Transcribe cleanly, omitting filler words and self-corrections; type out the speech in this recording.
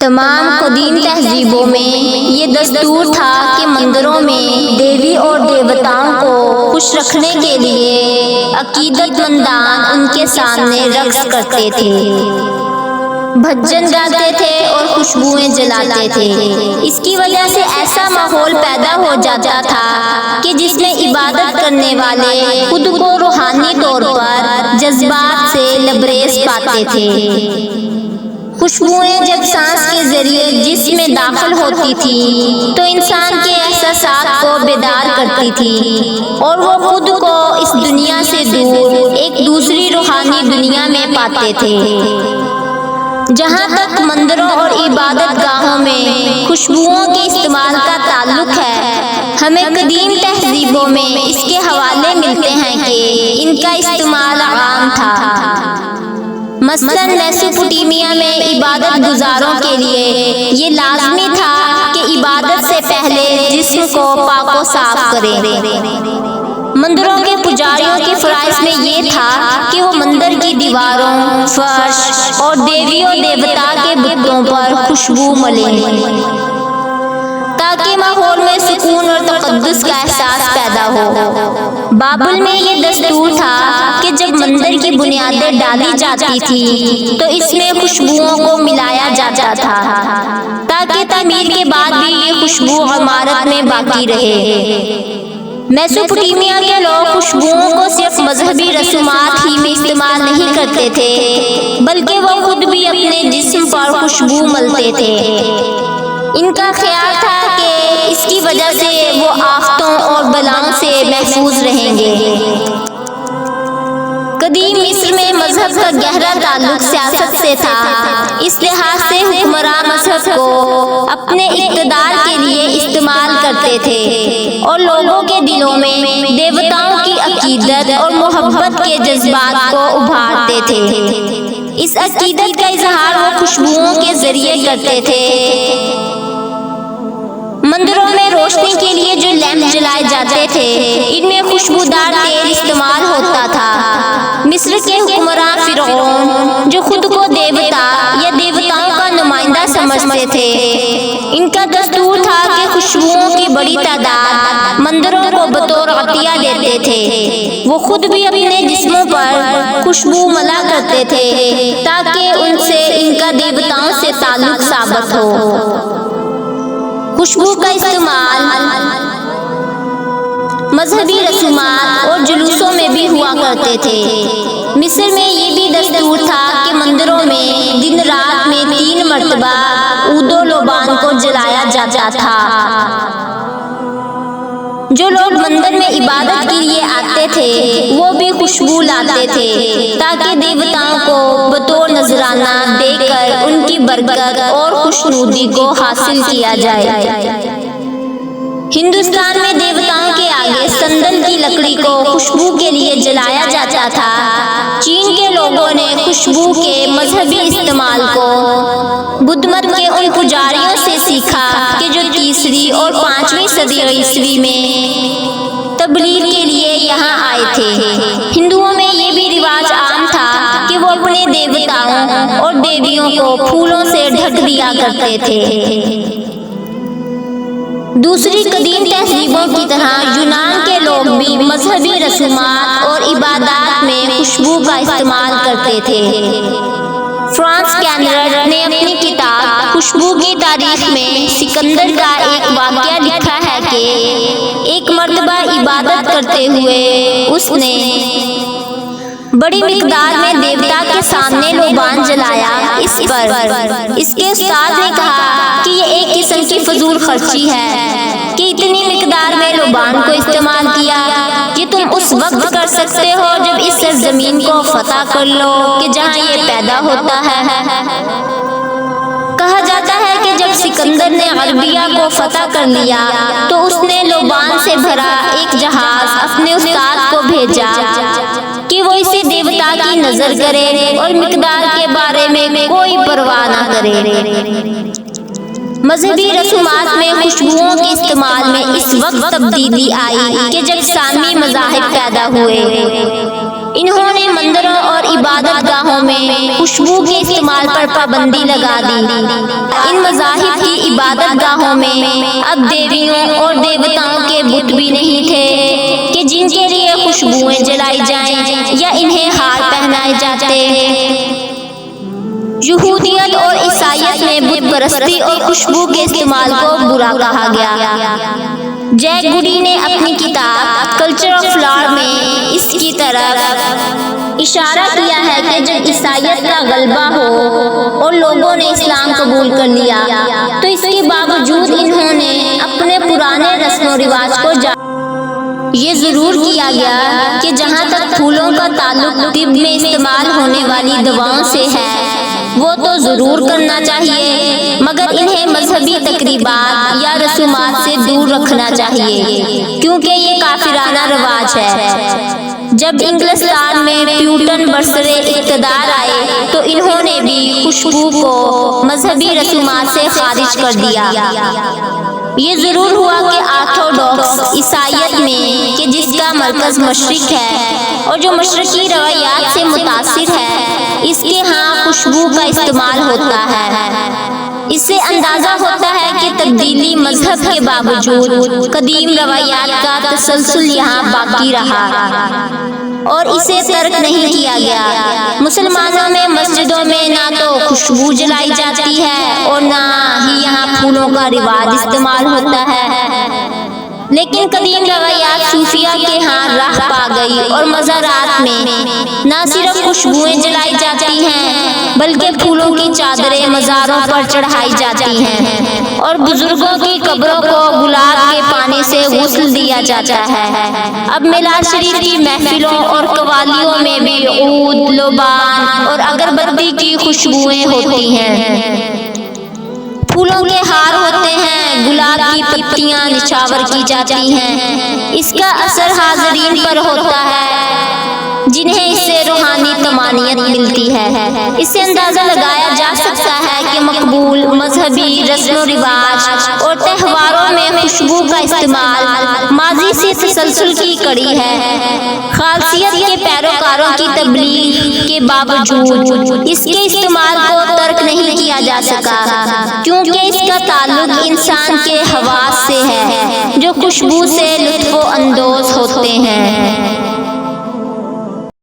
تمام قدیم تہذیبوں میں یہ دستور تھا کہ مندروں میں دیوی اور دیوتاؤں کو خوش رکھنے کے لیے عقیدت مندان ان کے سامنے رقص کرتے تھے، بھجن گاتے تھے اور خوشبوئیں جلاتے تھے۔ اس کی وجہ سے ایسا ماحول پیدا ہو جاتا تھا کہ جس میں عبادت کرنے والے خود کو روحانی طور پر جذبات سے لبریز پاتے تھے۔ خوشبوئیں جب سانس کے ذریعے جسم میں داخل ہوتی تھی تو انسان کے احساسات کو بیدار کرتی تھی اور وہ خود کو اس دنیا سے دور ایک دوسری روحانی دنیا میں پاتے تھے۔ جہاں تک مندروں اور عبادت گاہوں میں خوشبوؤں کے استعمال کا تعلق ہے، ہمیں قدیم تہذیبوں میں اس کے حوالے ملتے ہیں کہ ان کا استعمال عام تھا۔ مثلاً میسوپوٹیمیا میں عبادت گزاروں کے لیے یہ لازمی تھا کہ عبادت سے پہلے جسم کو پاک و صاف کریں۔ مندروں کے پجاریوں کے فرائض میں یہ تھا کہ وہ مندر کی دیواروں، فرش اور دیویوں دیوتا کے بتوں پر خوشبو ملیں تاکہ ماحول میں سکون اور تقدس کا احساس پیدا ہو۔ بابل میں یہ دستور تھا کہ جب مندر کی بنیادیں ڈالی جاتی تھی تو اس میں خوشبوؤں کو ملایا جاتا تھا تاکہ تعمیر کے بعد بھی یہ خوشبو عمارت میں باقی رہے۔ میسوپوٹیمیا کے لوگ خوشبوؤں کو صرف مذہبی رسومات ہی میں استعمال نہیں کرتے تھے بلکہ وہ خود بھی اپنے جسم پر خوشبو ملتے تھے۔ ان کا خیال تھا کہ اس کی وجہ سے وہ آفتوں اور بلاؤں سے محفوظ رہیں گے۔ قدیم مصر میں مذہب کا گہرا تعلق سیاست سے تھا، اس لحاظ سے حکمراں مذہب کو اپنے اقتدار کے لیے استعمال کرتے تھے اور لوگوں کے دلوں میں دیوتاؤں کی عقیدت اور محبت کے جذبات کو ابھارتے تھے۔ اس عقیدت کا اظہار وہ خوشبوؤں کے ذریعے کرتے تھے۔ مندروں میں روشنی کے لیے جو لیمپ جلائے جاتے تھے ان میں خوشبودار تیل استعمال ہوتا تھا۔ مصر کے حکمراں فرعون جو خود کو دیوتا یا دیوتاؤں کا نمائندہ سمجھتے تھے، ان کا دستور تھا کہ خوشبوؤں کی بڑی تعداد مندروں کو بطور عطیہ دیتے تھے۔ وہ خود بھی اپنے جسموں پر خوشبو ملا کرتے تھے تاکہ ان سے ان کا دیوتاؤں سے تعلق ثابت ہو۔ خوشبو کا استعمال مذہبی رسومات اور جلوسوں میں بھی ہوا کرتے تھے۔ مصر میں یہ بھی دستور تھا کہ مندروں میں دن رات میں 3 مرتبہ عود و لوبان کو جلایا جاتا تھا۔ جو لوگ مندر میں عبادت کے لیے آتے تھے وہ بھی خوشبو لاتے تھے تاکہ دیوتاؤں کو بطور نذرانہ دے کر ان کی برکت اور خوشنودی کو حاصل کیا جائے۔ ہندوستان میں دیوتاؤں کے آگے سندل کی لکڑی کو خوشبو کے لیے جلایا جاتا تھا۔ چین کے لوگوں نے خوشبو کے مذہبی استعمال کو بدھ مت کے ان پجاریوں سے سیکھا کہ جو 3 اور 5ویں صدی عیسوی میں تبلیغ کے لیے یہاں آئے تھے۔ ہندوؤں میں یہ بھی رواج عام تھا کہ وہ اپنے دیوتاؤں اور دیویوں کو پھولوں سے ڈھک دیا کرتے تھے۔ دوسری قدیم تہذیبوں کی طرح یونان کے لوگ بھی مذہبی رسومات اور عبادات میں خوشبو کا استعمال کرتے تھے۔ فرانس کینرڈ نے اپنی کتاب خوشبو کی تاریخ میں سکندر کا ایک واقعہ لکھا ہے کہ ایک مرتبہ عبادت کرتے ہوئے اس نے بڑی مقدار میں دیوتا کے سامنے لوبان جلایا۔ اس پر اس کے استاد نے کہا کہ یہ ایک قسم کی فضول خرچی ہے کہ اتنی مقدار میں لوبان کو استعمال کیا۔ یہ تم اس وقت کر سکتے ہو جب اس سرزمین کو فتح کر لو کہ جہاں یہ پیدا ہوتا ہے۔ کہا جاتا ہے کہ جب سکندر نے عربیہ کو فتح کر لیا تو اس نے لوبان سے بھرا ایک جہاز اپنے استاد کو بھیجا کہ وہ اسے دیوتا کی نظر کرے اور مقدار کے بارے میں کوئی پرواہ نہ کرے۔ مذہبی رسومات میں خوشبوؤں کے استعمال میں اس وقت تبدیلی آئی کہ جب سامی مذاہب پیدا ہوئے۔ انہوں نے مندروں اور عبادت گاہوں میں خوشبو کے استعمال پر پابندی لگا دی۔ ان مذاہب کی عبادت گاہوں میں اب دیویوں اور دیوتاؤں کے بت بھی نہیں تھے کہ جن کے لیے خوشبوئیں جلائی جائیں یا انہیں ہار پہنائے جاتے۔ یہودیت اور عیسائیت میں بت پرستی اور خوشبو کے استعمال کو برا کہا گیا۔ جیک گوڈی نے اپنی کتاب کلچر آف فلاور میں اس کی طرف اشارہ کیا ہے کہ جب عیسائیت کا غلبہ ہو اور لوگوں نے اسلام قبول کر لیا تو اس کے باوجود انہوں نے اپنے پرانے رسم و رواج کو یہ ضرور کیا گیا کہ جہاں تک پھولوں کا تعلق طب میں استعمال ہونے والی دواؤں سے ہے وہ تو ضرور کرنا چاہیے، مگر انہیں مذہبی تقریبات یا رسومات سے دور رکھنا چاہیے کیونکہ یہ کافرانہ رواج ہے۔ جب انگلستان میں پیوٹن برسرے اقتدار آئے تو انہوں نے بھی خوشبو کو مذہبی رسومات سے خارج کر دیا۔ یہ ضرور ہوا کہ آرتھوڈوکس عیسائیت میں کہ جس کا مرکز مشرق ہے اور جو مشرقی روایات سے متاثر ہے، اس کے ہاں خوشبو کا استعمال ہوتا ہے۔ اس سے اندازہ ہوتا ہے کہ تبدیلی مذہب کے باوجود قدیم روایات کا تسلسل یہاں باقی رہا اور اسے ترک نہیں کیا گیا۔ مسلمانوں میں مسجدوں میں نہ تو خوشبو جلائی جاتی ہے اور نہ ہی یہاں پھولوں کا رواج استعمال ہوتا ہے، لیکن قدیم روایات صوفیہ کے ہاں راہ پا گئی اور مزارات میں نہ صرف خوشبوئیں جلائی جاتی ہیں بلکہ پھولوں کی چادریں مزاروں پر چڑھائی جاتی ہیں اور بزرگوں کی قبروں کو گلاب کے پانی سے غسل دیا جاتا ہے۔ اب میلاد شریف کی محفلوں اور قوالیوں میں بھی عود، لبان اور اگربتی کی خوشبوئیں ہوتی ہیں، پھولوں کے ہار ہوتے ہیں، گلاب کی پتیاں نچھاور کی جاتی ہیں۔ اس کا اثر حاضرین پر ہوتا ہے جنہیں اس سے روحانی طمانینت ملتی ہے۔ اس سے اندازہ لگایا جا سکتا ہے کہ مقبول مذہبی رسم و رواج اور تہواروں میں خوشبو کا استعمال ماضی سے تسلسل کی کڑی ہے۔ خالصیت کے پیروکاروں کی تبلیغ کے باوجود اس کے استعمال کو ترک نہیں کیا جا سکا کیونکہ اس کا تعلق انسان کے حواس سے ہے جو خوشبو سے لطف اندوز ہوتے ہیں۔